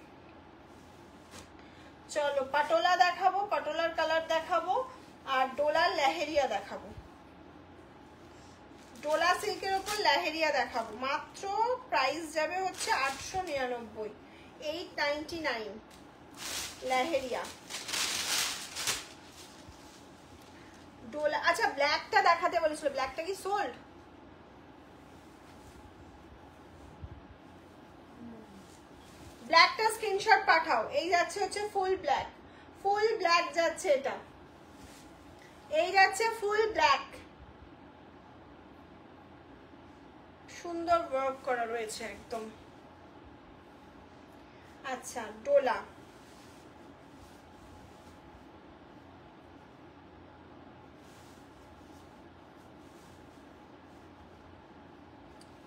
চলো পাটোলা দেখাবো, পাটোলার কালার দেখাবো, আর ডোলার লেহেরিয়া দেখাবো। ডোলা সিল্কের উপর লেহেরিয়া দেখাবো, মাত্র প্রাইস যাবে হচ্ছে 899, 899 লেহেরিয়া ডোলা। আচ্ছা ব্ল্যাকটা দেখাতে বলেছিল, ব্ল্যাকটা কি সোল্ড? ব্ল্যাকটা স্ক্রিনশট পাঠাও। এই যাচ্ছে হচ্ছে ফুল ব্ল্যাক যাচ্ছে, এটা এই যাচ্ছে ফুল ব্ল্যাক, সুন্দর ওয়ার্ক করা রয়েছে একদম। আচ্ছা ডোলা,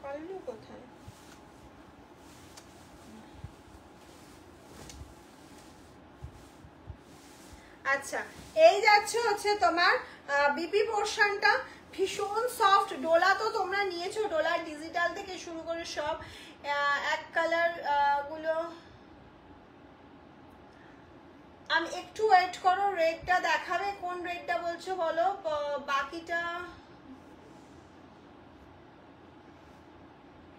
পাল্লু কোথায়? আচ্ছা এই যাচ্ছে হচ্ছে তোমার বিপি পোর্শনটা, ভীষণ সফট। ডোলা তো তোমরা নিয়েছো, ডোলার ডিজিটাল থেকে শুরু করে সব এক কালার গুলো। আমি একটু ওয়েট করো, রেডটা দেখাবে, কোন রেডটা বলছো বলো, বাকিটা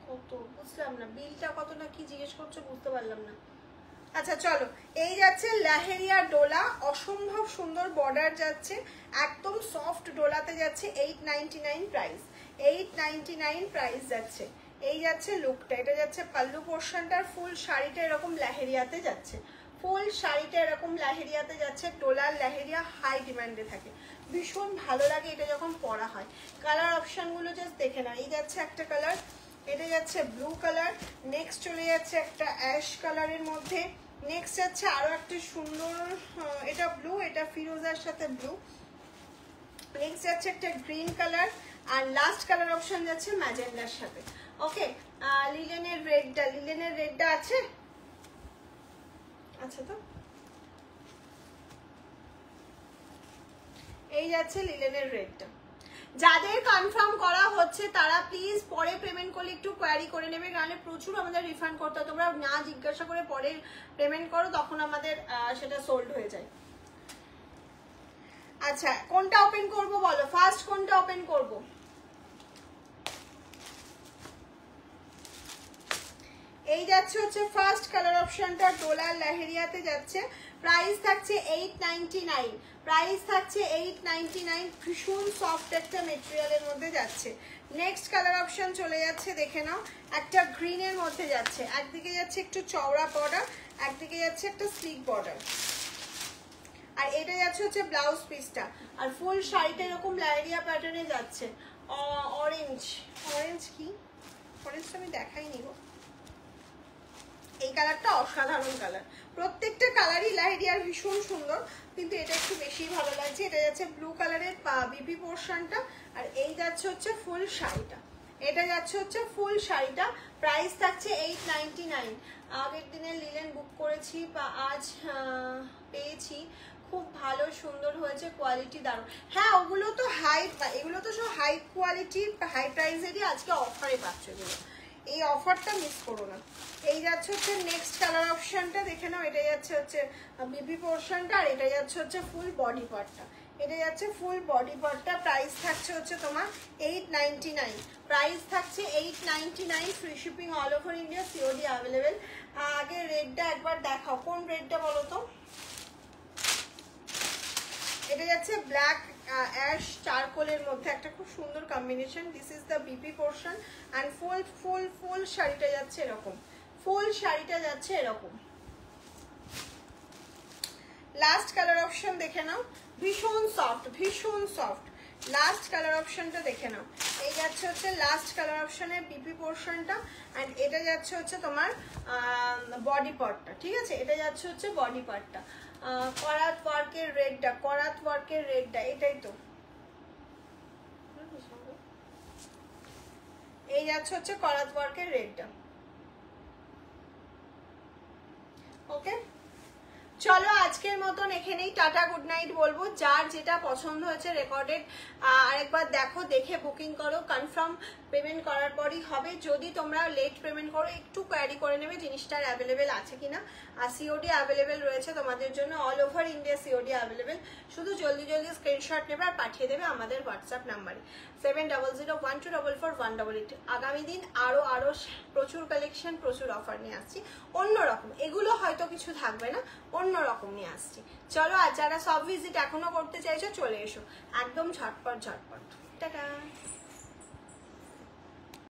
কত বুঝলাম না, বিলটা কত না কি জিজ্ঞেস করছো বুঝতে পারলাম না। আচ্ছা চলো, এই যাচ্ছে লেহেরিয়া ডোলা, অসম্ভব সুন্দর বর্ডার যাচ্ছে, একদম সফট ডোলাতে যাচ্ছে, 899 প্রাইস, 899 প্রাইস যাচ্ছে। এই যাচ্ছে লুকটা, এটা যাচ্ছে পাল্লু পোর্শনটার, ফুল শাড়িটা এরকম লেহেরিয়াতে যাচ্ছে, ফুল শাড়িটা এরকম লেহেরিয়াতে যাচ্ছে। ডোলার লেহেরিয়া হাই ডিমান্ডে থাকে, ভীষণ ভালো লাগে এটা যখন পরা হয়। কালার অপশনগুলো জাস্ট দেখে না, এই যাচ্ছে একটা কালার, এটা যাচ্ছে ব্লু কালার, নেক্সট চলে যাচ্ছে একটা অ্যাশ কালারের মধ্যে, নেক্সট যাচ্ছে আরো একটা সুন্দর, এটা ব্লু, এটা ফিরোজার সাথে ব্লু, নেক্সট যাচ্ছে একটা গ্রিন কালার, আর লাস্ট কালার অপশন যাচ্ছে ম্যাজেন্ডার সাথে। ওকে, লিলেনের রেডটা আছে? আচ্ছা তো এই যাচ্ছে লিলেনের রেডটা। যাদের কনফার্ম করা হচ্ছে তারা প্লিজ পরে পেমেন্ট করলে একটু কোয়ারি করে নেবে, নাহলে প্রচুর আমাদের রিফান্ড করতে হয়। তোমরা না জিজ্ঞাসা করে পরে পেমেন্ট করো, তখন আমাদের সেটা সোল্ড হয়ে যায়। আচ্ছা কোনটা ওপেন করব বলো, ফার্স্ট কোনটা ওপেন করব? এই যাচ্ছে হচ্ছে ফার্স্ট কালার অপশনটা, ডোলার লেহেরিয়াতে যাচ্ছে, প্রাইস থাকছে 899, প্রাইস থাকছে 899, ভীষণ সফট একটা মেটেরিয়ালের মধ্যে যাচ্ছে। নেক্সট কালার অপশন চলে যাচ্ছে, দেখে নাও, একটা গ্রিনের মধ্যে যাচ্ছে, একদিকে যাচ্ছে একটু চওড়া বর্ডার, একদিকে যাচ্ছে একটা স্লিক বর্ডার, আর এটা যাচ্ছে হচ্ছে ব্লাউজ পিসটা, আর ফুল শাড়িটা এরকম লেহেরিয়া প্যাটার্নে যাচ্ছে। অরেঞ্জ কি, অরেঞ্জটা আমি দেখাইনি গো। এই কালারটা অসাধারণ কালার, প্রত্যেকটা কালারই লেহেরিয়ার ভীষণ সুন্দর, কিন্তু এটা একটু বেশি ভালো লাগছে। এটা যাচ্ছে ব্লু কালারের বিপি পোর্শনটা, আর এই যাচ্ছে হচ্ছে ফুল শাড়িটা, এটা যাচ্ছে হচ্ছে ফুল শাড়িটা, প্রাইস থাকছে 899। আগের দিনে লিলেন বুক করেছি বা আজ পেয়েছি, খুব ভালো সুন্দর হয়েছে, কোয়ালিটি দারুণ। হ্যাঁ ওগুলো তো এগুলো তো সব হাই কোয়ালিটি হাই প্রাইসেরই, আজকে অফারে পাচ্ছ এগুলো, এই অফারটা মিস করো না। এই যাচ্ছে হচ্ছে নেক্সট কালার অপশনটা দেখে নাও, এটা যাচ্ছে হচ্ছে বিবি পোর্শনটা, আর এটা যাচ্ছে হচ্ছে ফুল বডি পার্টটা, এটা যাচ্ছে ফুল বডি পার্টটা। প্রাইস থাকছে হচ্ছে তোমার 899, প্রাইস থাকছে 899, free shipping all over India, COD available. আগে রেডটা একবার দেখাও, কোন রেডটা বলো তো? এটা যাচ্ছে ব্ল্যাক অ্যাশ চারকোলের মধ্যে একটা খুব সুন্দর combination. This is the BP portion and full শাড়িটা যাচ্ছে এরকম, ফুল শাড়িটা যাচ্ছে এরকম। লাস্ট কালার অপশন দেখে নাও, ভীষণ সফট ভীষণ সফট। লাস্ট কালার অপশনটা দেখে নাও, এই যাচ্ছে হচ্ছে লাস্ট কালার অপশনের বিপি পোর্শনটা, অ্যান্ড এটা যাচ্ছে হচ্ছে তোমার বডি পার্টটা, ঠিক আছে? এটা যাচ্ছে হচ্ছে বডি পার্টটা, করাত ওয়ার্কের রেডটা, করাত ওয়ার্কের রেডটা, এটাই তো। এই যাচ্ছে হচ্ছে করাত ওয়ার্কের রেডটা। ওকে চলো আজকের মতন এখানেই টাটা গুড নাইট বলবো। যার যেটা পছন্দ হয়েছে রেকর্ডেড আরেকবার দেখো, দেখে বুকিং করো, কনফার্ম পেমেন্ট করার পরই হবে। যদি তোমরা লেট পেমেন্ট করো একটু কোয়ারি করে নেবে জিনিসটার অ্যাভেলেবেল আছে কিনা। আর সিওডি অ্যাভেলেবেল রয়েছে তোমাদের জন্য, all over India COD available. শুধু জলদি জলদি স্ক্রিনশট নেবে আর পাঠিয়ে দেবে আমাদের হোয়াটসঅ্যাপ নাম্বারে 7001244188। আগামী দিন আরো প্রচুর কালেকশন, প্রচুর অফার নিয়ে আসছি, অন্যরকম। এগুলো হয়তো কিছু থাকবে না, অন্যরকম নিয়ে আসছি। চলো, আর যারা সব ভিজিট এখনো করতে চাইছো চলে এসো, একদম ঝটপট ঝটপট। টাটা।